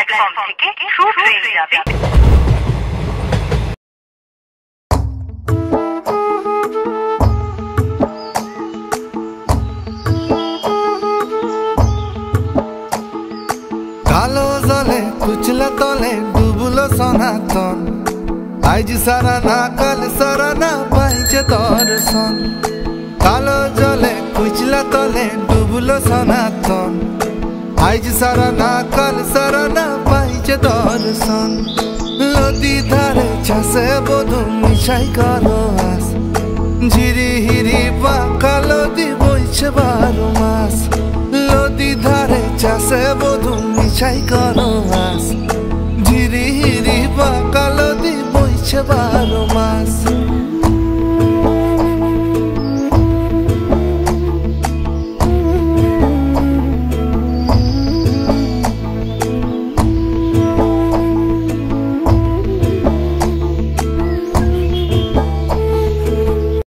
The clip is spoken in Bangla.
প্ল্যাটফর্ম থেকে থ্রু ট্রেন যাবে। কালো জলে কুচলা তলে ডুবলো সনাতন, আজ সারা না কাল সারা না পাইছে দর্শন। কালো জলে কুচলা তলে ডুবলো সনাতন, আজ সারা না কাল সারা না পাইছে দর্শন। নদী ধারে চাষে বধু মিশাই করো আস, ঝিরি হিরি বাঁকা নদী বইছে 12 মাস। নদী ধারে চাষে বধু মিশাই করো আস, ঝিরি হিরি বাঁকা নদী বইছে 12 মাস।